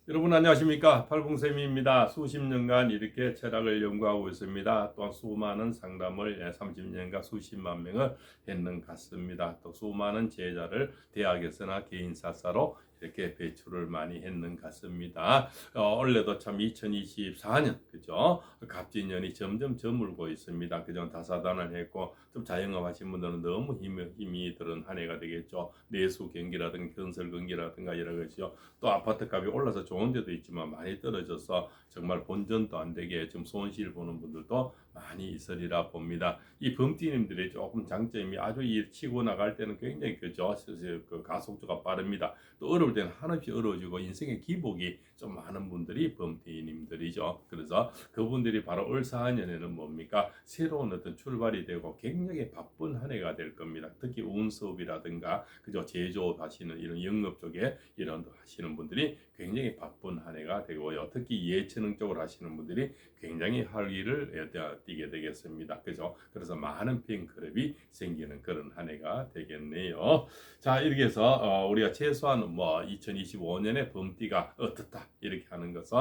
여러분 안녕하십니까? 팔공쌤입니다. 수십 년간 이렇게 철학을 연구하고 있습니다. 또한 수많은 상담을 30년간 수십만 명을 했는 같습니다. 또 수많은 제자를 대학에서나 개인사사로 이렇게 배출을 많이 했는 같습니다. 원래도 참 2024년 그죠? 갑진년이 점점 저물고 있습니다. 그죠? 다사다난을 했고 좀 자영업 하신 분들은 너무 힘이 들은 한 해가 되겠죠. 내수 경기라든가 건설 경기라든가 여러 가지요. 또 아파트 값이 올라서 좋은 데도 있지만 많이 떨어져서 정말 본전도 안 되게 좀 손실 보는 분들도 많이 있으리라 봅니다. 이 범띠님들의 조금 장점이 아주 이 치고 나갈 때는 굉장히 그죠. 그 가속도가 빠릅니다. 또 어려울 때는 한없이 어려워지고 인생의 기복이 좀 많은 분들이 범띠님들이죠. 그래서 그분들이 바로 을사년에는 뭡니까? 새로운 어떤 출발이 되고 굉장히 바쁜 한 해가 될 겁니다. 특히 운수업이라든가 그죠. 제조업 하시는 이런 영업 쪽에 이런 하시는 분들이 굉장히 바쁜 한 해가 되고요. 특히 예체능 쪽으로 하시는 분들이 굉장히 활기를 띠게 되겠습니다. 그죠? 그래서 많은 팬클럽이 생기는 그런 한 해가 되겠네요. 자, 이렇게 해서 우리가 최소한 뭐 2025년에 범띠가 어떻다 이렇게 하는 것은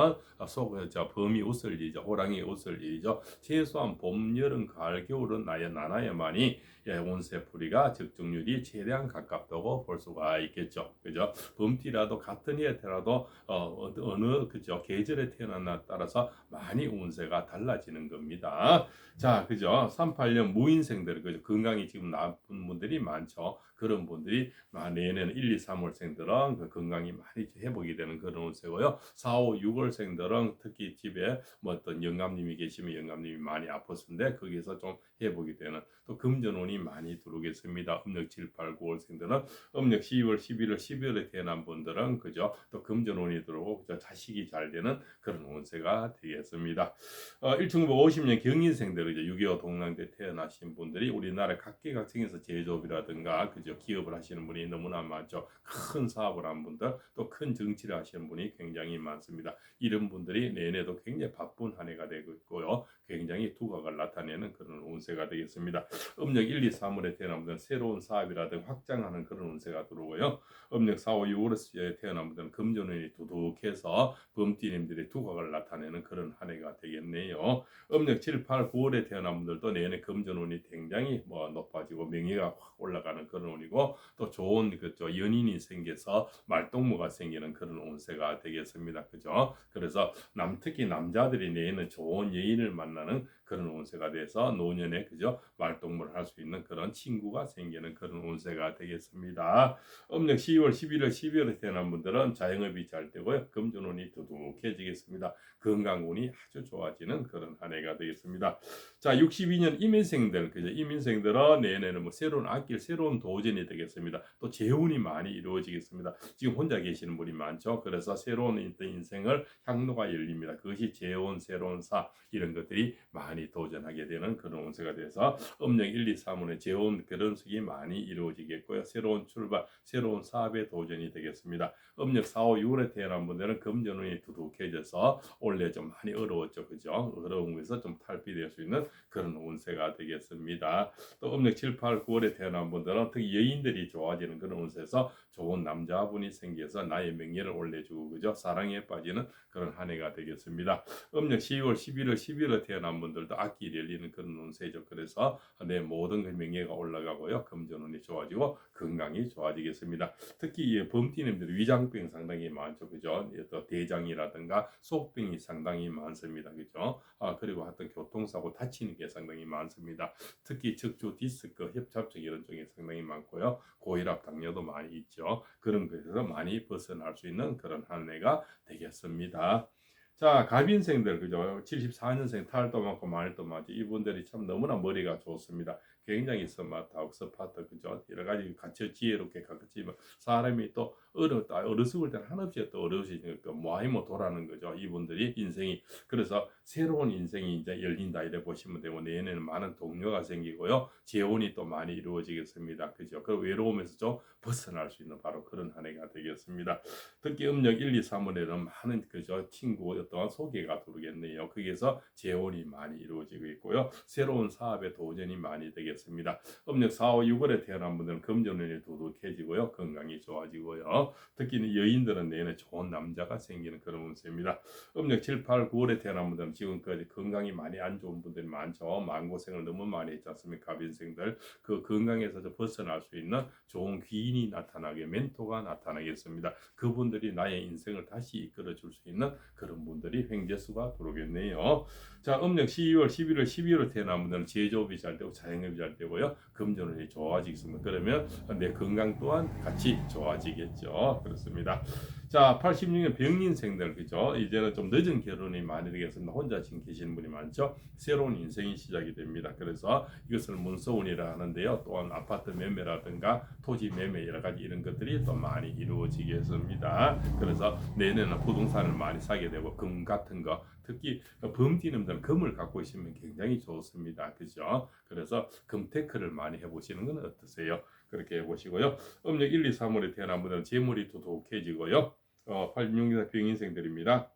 범이 웃을 일이죠. 호랑이 웃을 일이죠. 최소한 봄, 여름, 가을, 겨울은 나나야만이 운세풀이가 적중률이 최대한 가깝다고 볼 수가 있겠죠. 그죠? 범띠라도 같은 해더라도 어느 그죠 계절에 태어났나 따라서 많이 운세가 달라지는 겁니다. 자, 그죠? 38년 무인생들 그죠? 건강이 지금 나쁜 분들이 많죠. 그런 분들이 내년은 1, 2, 3월생들은 그 건강이 많이 회복이 되는 그런 운세고요. 4, 5, 6월생들은 특히 집에 뭐 어떤 영감님이 계시면 영감님이 많이 아팠는데 거기서 좀 회복이 되는 또 금전운이 많이 들어오겠습니다. 음력 7, 8, 9월생들은 음력 12월, 11월, 12월에 태어난 분들은 그죠? 또 금전운이 들어오고 그죠? 자식이 잘 되는 그런 운세가 되겠습니다. 1950년 경인생들 그죠? 6.25 동랑때 태어나신 분들이 우리나라 각계각층에서 제조업이라든가 그죠? 기업을 하시는 분이 너무나 많죠. 큰 사업을 한 분들 또 큰 정치를 하시는 분이 굉장히 많습니다. 이런 분들이 내내도 굉장히 바쁜 한 해가 되고 있고요. 굉장히 두각을 나타내는 그런 운세가 되겠습니다. 음력 1, 2, 3월에 태어난 분들은 새로운 사업이라든가 확장하는 그런 운세가 들어오고요. 음력 4, 5, 6월에 태어난 분들은 금전운이 두둑해서 범띠님들의 두각을 나타내는 그런 한 해가 되겠네요. 음력 7, 8, 9월에 태어난 분들도 내내 금전운이 굉장히 높아지고 명예가 확 올라가는 그런 운이고 또 좋은 그죠 연인이 생겨서 말동무가 생기는 그런 운세가 되겠습니다. 그죠? 그래서 특히 남자들이 내는 좋은 여인을 만나는 그런 운세가 돼서 노년에 그죠 말동무를 할 수 있는 그런 친구가 생기는 그런 운세가 되겠습니다. 음력 10월, 11월, 12월에 태어난 분들은 자영업이 잘 되고요. 금전운이 두둑해지겠습니다. 건강운이 아주 좋아지는 그런 한 해가 되겠습니다. 자, 62년 임인생들, 그죠? 임인생들은 내년에는 뭐 새로운 앞길, 새로운 도전이 되겠습니다. 또 재운이 많이 이루어지겠습니다. 지금 혼자 계시는 분이 많죠. 그래서 새로운 인생을 향로가 열립니다. 그것이 재운, 새로운 사 이런 것들이 많이 도전하게 되는 그런 운세가 돼서 음력 1, 2, 3월에 재운 그런 식이 많이 이루어지겠고요. 새로운 출발, 새로운 사업의 도전이 되겠습니다. 음력 4, 5, 6월에 태어난 분들은 금전운이 두둑해져서 원래 좀 많이 어려웠죠. 그죠? 어려운 것에서 좀 탈피될 수 있는 그런 운세가 되겠습니다. 또 음력 7, 8, 9월에 태어난 분들은 특히 여인들이 좋아지는 그런 운세에서 좋은 남자분이 생겨서 나의 명예를 올려주고 그죠? 사랑에 빠지는 그런 한 해가 되겠습니다. 음력 10월, 11월, 12월에 태어난 분들도 악기 열리는 그런 운세죠. 그래서 내 모든 그 명예가 올라가고요. 금전운이 좋아지고 건강이 좋아지겠습니다. 특히 범띠님들 위장병 상당히 많죠. 그죠? 또 대장이라든가 속병이 상당히 많습니다. 그죠? 그리고 하여튼 교통사고 다치는 게 상당히 많습니다. 특히 척추 디스크, 협착증 이런 쪽이 상당히 많고요. 고혈압, 당뇨도 많이 있죠. 그런 것에서 많이 벗어날 수 있는 그런 한 해가 되겠습니다. 자, 가빈생들 그죠? 74년생 탈도 많고 말도 많죠. 이분들이 참 너무나 머리가 좋습니다. 굉장히 스마트하고 스파트 그죠? 여러 가지 같이 지혜롭게 가르치면 사람이 또 어렸을 때는 한없이 또 어려우시니까 뭐하이모 도라는 거죠. 이분들이 인생이 그래서 새로운 인생이 이제 열린다 이래 보시면 되고 내년에는 많은 동료가 생기고요. 재혼이 또 많이 이루어지겠습니다. 그죠? 그 외로움에서 좀 벗어날 수 있는 바로 그런 한 해가 되겠습니다. 특히 음력 1, 2, 3월에는 많은 그저 친구 어떤 소개가 들어오겠네요. 거기에서 재혼이 많이 이루어지고 있고요. 새로운 사업에 도전이 많이 되겠습니다. 되겠습니다. 음력 4, 5, 6월에 태어난 분들은 금전운이 두둑해지고요. 건강이 좋아지고요. 특히 여인들은 내년에 좋은 남자가 생기는 그런 운세입니다. 음력 7, 8, 9월에 태어난 분들은 지금까지 건강이 많이 안 좋은 분들이 많죠. 마음고생을 너무 많이 했지 않습니까? 가빈생들 그 건강에서 벗어날 수 있는 좋은 귀인이 나타나게 멘토가 나타나겠습니다. 그분들이 나의 인생을 다시 이끌어 줄 수 있는 그런 분들이 횡재수가 들어오겠네요. 자, 음력 12월, 11월, 12월 태어난 분들은 제조업이 잘 되고 자영업이 잘 되고요. 금전운이 좋아지겠습니다. 그러면 내 건강 또한 같이 좋아지겠죠. 그렇습니다. 자, 86년 병인생들 그죠? 이제는 좀 늦은 결혼이 많이 되겠습니다. 혼자 지금 계시는 분이 많죠. 새로운 인생이 시작이 됩니다. 그래서 이것을 문서운이라 하는데요. 또한 아파트 매매라든가 토지 매매 여러 가지 이런 것들이 또 많이 이루어지겠습니다. 그래서 내년에는 부동산을 많이 사게 되고 금 같은 거 특히 범띠님들은 금을 갖고 있으면 굉장히 좋습니다. 그죠? 그래서 금테크를 많이 해보시는 건 어떠세요? 그렇게 해보시고요. 음력 1, 2, 3월에 태어난 분들은 재물이 두둑해지고요. 86년 병인생들입니다.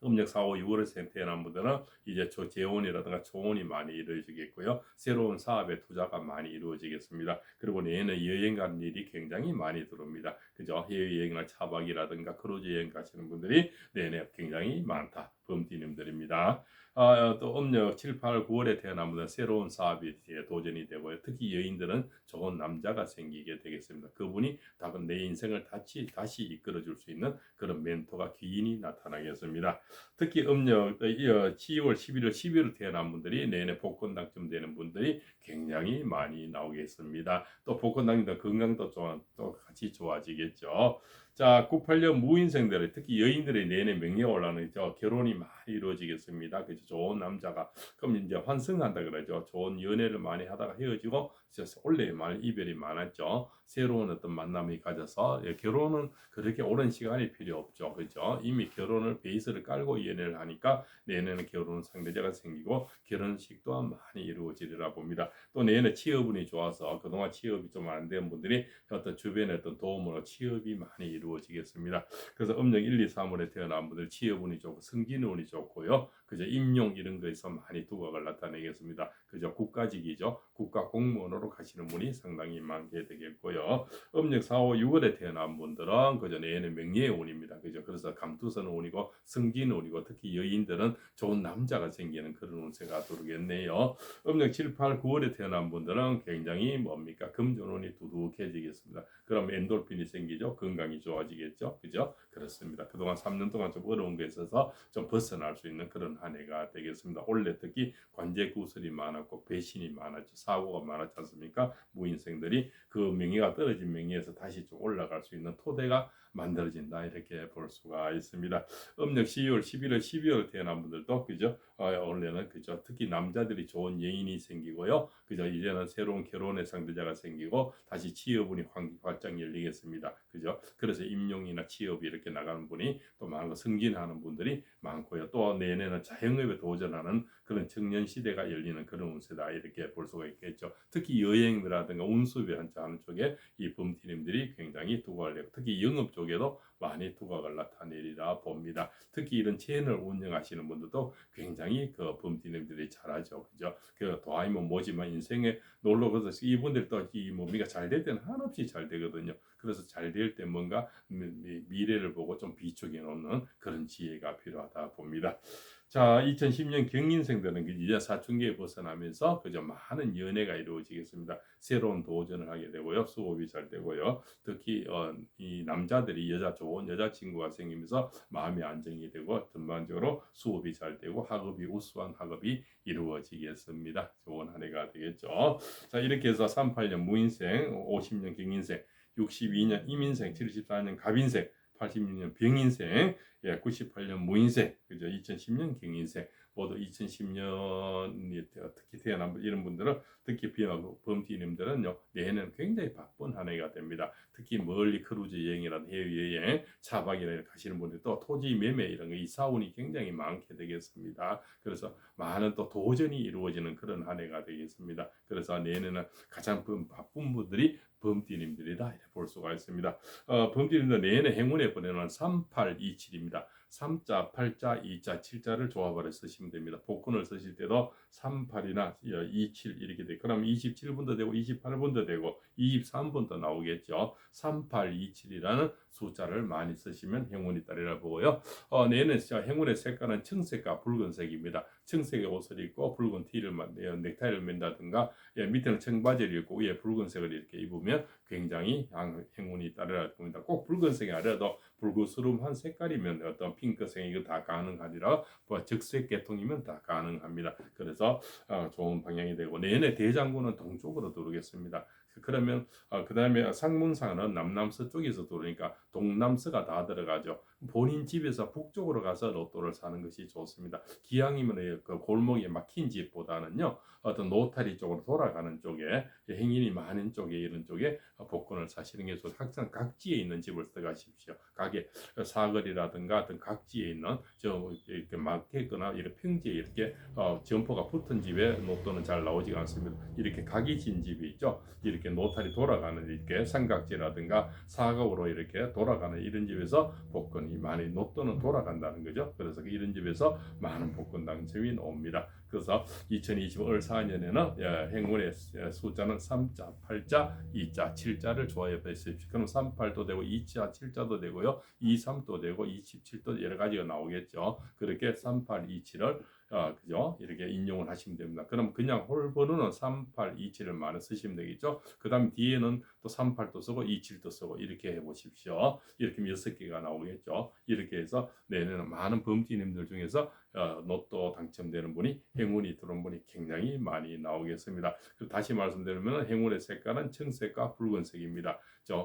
음력 4, 5, 6월에 태어난 분들은 이제 재혼이라든가 초혼이 많이 이루어지겠고요. 새로운 사업에 투자가 많이 이루어지겠습니다. 그리고 내년에 여행 가는 일이 굉장히 많이 들어옵니다. 그죠? 해외여행이나 차박이라든가 크루즈 여행 가시는 분들이 내년에 굉장히 많다. 범띠님들입니다. 또 음력 7, 8, 9월에 태어난 분들은 새로운 사업이 도전이 되고요. 특히 여인들은 좋은 남자가 생기게 되겠습니다. 그분이 내 인생을 다시 이끌어줄 수 있는 그런 멘토가 귀인이 나타나겠습니다. 특히 음력 10월, 11월, 12월 태어난 분들이 내년에 복권 당첨되는 분들이 굉장히 많이 나오겠습니다. 또 복권 당첨된 건강도 또 같이 좋아지겠죠. 자, 98년 무인생들의 특히 여인들의 내내 명예가 올라가는 결혼이 많이 이루어지겠습니다. 그죠? 좋은 남자가 그럼 이제 환승한다 그러죠. 좋은 연애를 많이 하다가 헤어지고 원래 많이 이별이 많았죠. 새로운 어떤 만남이 가져서 결혼은 그렇게 오랜 시간이 필요 없죠. 그죠? 이미 결혼을 베이스를 깔고 연애를 하니까 내년에 결혼 상대자가 생기고 결혼식 또한 많이 이루어지리라 봅니다. 또 내년에 취업운이 좋아서 그동안 취업이 좀 안 된 분들이 어떤 주변의 어떤 도움으로 취업이 많이 이루어지겠습니다. 그래서 음력 1, 2, 3월에 태어난 분들 취업운이 좋고 승진운이 좋고요. 그죠? 임용 이런 거에서 많이 두각을 나타내겠습니다. 그죠? 국가직이죠. 국가 공무원으로 가시는 분이 상당히 많게 되겠고요. 음력 4, 5, 6월에 태어난 분들은 그죠? 내년에 명예의 운입니다. 그죠? 그래서 감투선 운이고 승진 운이고 특히 여인들은 좋은 남자가 생기는 그런 운세가 들어오겠네요. 음력 7, 8, 9월에 태어난 분들은 굉장히 뭡니까? 금전운이 두둑해지겠습니다. 그럼 엔돌핀이 생기죠. 건강이 좋아지겠죠. 그죠? 그렇습니다. 그동안 3년 동안 좀 어려운 게 있어서 좀 벗어날 수 있는 그런 한 해가 되겠습니다. 올해 특히 관제 구설이 많았고 배신이 많았죠. 사고가 많았지 않습니까? 무인생들이 그 명예가 떨어진 명예에서 다시 좀 올라갈 수 있는 토대가 만들어진다 이렇게 볼 수가 있습니다. 음력 12월, 11월, 12월 태어난 분들도 그죠? 원래는 그죠? 특히 남자들이 좋은 여인이 생기고요. 그죠? 이제는 새로운 결혼의 상대자가 생기고 다시 취업운이 활짝 열리겠습니다. 그죠? 그래서 임용이나 취업이 이렇게 나가는 분이 또 많고 승진하는 분들이 많고요. 또 내년에는 자영업에 도전하는 그런 청년 시대가 열리는 그런 운세다 이렇게 볼 수가 있겠죠. 특히 여행이라든가 운수배 하는 쪽에 이 범티님들이 굉장히 두각을 내고 특히 영업 쪽에도 많이 두각을 나타내리라 봅니다. 특히 이런 채널 운영하시는 분들도 굉장히 그 범티님들이 잘하죠. 그죠? 그 도와이면 뭐지만 인생에 놀러 가서 이분들이 또 이 몸이가 잘 될 때는 한없이 잘 되거든요. 그래서 잘 될 때 뭔가 미래를 보고 좀 비축해 놓는 그런 지혜가 필요하다 봅니다. 자, 2010년 경인생들은 이제 사춘기에 벗어나면서 그저 많은 연애가 이루어지겠습니다. 새로운 도전을 하게 되고요. 수업이 잘 되고요. 특히 이 남자들이 좋은 여자친구가 생기면서 마음이 안정이 되고 전반적으로 수업이 잘 되고 학업이 우수한 학업이 이루어지겠습니다. 좋은 한 해가 되겠죠. 자, 이렇게 해서 38년 무인생, 50년 경인생, 62년 임인생, 74년 갑인생, 86년 병인생, 98년 무인생, 그죠? 2010년 경인생, 모두 2010년이 특히 태어난 이런 분들은 특히 범띠님들은요 내년은 굉장히 바쁜 한 해가 됩니다. 특히 멀리 크루즈 여행이라든지 해외여행, 차박이나 가시는 분들 또 토지 매매 이런 거 이사운이 굉장히 많게 되겠습니다. 그래서 많은 또 도전이 이루어지는 그런 한 해가 되겠습니다. 그래서 내년에는 가장 바쁜 분들이 범띠님들이다 이렇게 볼 수가 있습니다. 범띠님들 내년에 행운의 번호는 3827입니다. 3자, 8자, 2자, 7자를 조합을 해서 쓰시면 됩니다. 복권을 쓰실 때도 38이나 27 이렇게 돼. 그럼 27번도 되고 28번도 되고 23번도 나오겠죠. 3827이라는 숫자를 많이 쓰시면 행운이 따리라 보고요. 내년 행운의 색깔은 청색과 붉은색입니다. 청색의 옷을 입고 붉은 티를 넥타이를 맨다든가 밑에는 청바지를 입고 위에 붉은색을 이렇게 입으면 굉장히 행운이 따르라 겁니다. 꼭 붉은색이 아니라도 붉으스름한 색깔이면 어떤 핑크색 이거 다 가능하리라 적색 계통이면 다 가능합니다. 그래서 좋은 방향이 되고 내년에 대장군은 동쪽으로 들어오겠습니다. 그러면 그 다음에 상문상은 남남서 쪽에서 들어오니까 동남서가 다 들어가죠. 본인 집에서 북쪽으로 가서 로또를 사는 것이 좋습니다. 기왕이면 그 골목에 막힌 집보다는요 어떤 노타리 쪽으로 돌아가는 쪽에 행인이 많은 쪽에 이런 쪽에 복권을 사시는 게 좋습니다. 항상 각지에 있는 집을 들어가십시오. 가게 사거리라든가 어떤 각지에 있는 이렇게 막혔거나 이렇게 평지에 이렇게 점포가 붙은 집에 로또는 잘 나오지가 않습니다. 이렇게 각이 진 집이 있죠. 이렇게 노탈이 돌아가는 이렇게 삼각지라든가 사각으로 이렇게 돌아가는 이런 집에서 복권이 많이 로또는 돌아간다는 거죠. 그래서 이런 집에서 많은 복권 당첨이 나옵니다. 그래서 2025년 4년에는 행운의 숫자는 3자, 8자, 2자, 7자를 조합해 주십시오. 그럼 38도 되고 2자, 7자도 되고요. 23도 되고 27도 여러 가지가 나오겠죠. 그렇게 3827을 그죠? 이렇게 인용을 하시면 됩니다. 그럼 그냥 홀번호는 3827을 많이 쓰시면 되겠죠. 그 다음 뒤에는 또 38도 쓰고 27도 쓰고 이렇게 해보십시오. 이렇게 6개가 나오겠죠. 이렇게 해서 내년에는 많은 범띠님들 중에서 로또 당첨되는 분이 행운이 들어온 분이 굉장히 많이 나오겠습니다. 다시 말씀드리면 행운의 색깔은 청색과 붉은색입니다.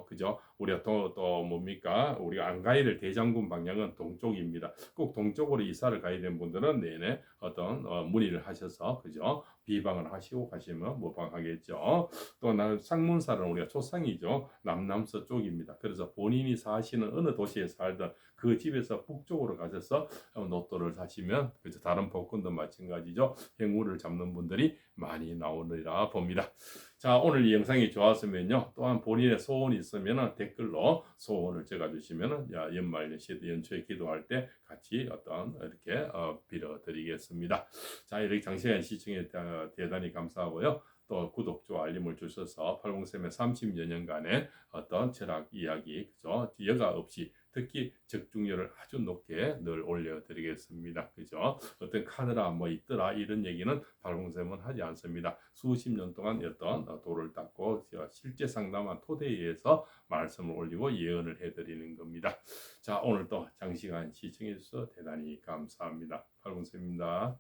그죠? 우리가 또 뭡니까? 우리가 안 가야 될 대장군 방향은 동쪽입니다. 꼭 동쪽으로 이사를 가야 되는 분들은 내내 어떤 문의를 하셔서 그죠? 비방을 하시고 가시면 무방하겠죠. 또 상문사는 우리가 초상이죠. 남남서 쪽입니다. 그래서 본인이 사시는 어느 도시에 살든 그 집에서 북쪽으로 가셔서 로또를 사시면 그죠? 다른 복권도 마찬가지죠. 행운을 잡는 분들이 많이 나오리라 봅니다. 자, 오늘 이 영상이 좋았으면요. 또한 본인의 소원이 있으면 댓글로 소원을 적어주시면 연말 연초에 기도할 때 같이 어떤 이렇게 빌어드리겠습니다. 자, 이렇게 장시간 시청해 대단히 감사하고요. 또 구독, 좋아요, 알림을 주셔서 팔공쌤의 30여 년간의 어떤 철학 이야기, 그죠? 여과 없이 특히 적중률을 아주 높게 늘 올려드리겠습니다. 그죠? 어떤 카드라 뭐 있더라 이런 얘기는 팔공쌤은 하지 않습니다. 수십 년 동안 어떤 도를 닦고 실제 상담한 토대에 의해서 말씀을 올리고 예언을 해드리는 겁니다. 자, 오늘도 장시간 시청해 주셔서 대단히 감사합니다. 팔공쌤입니다.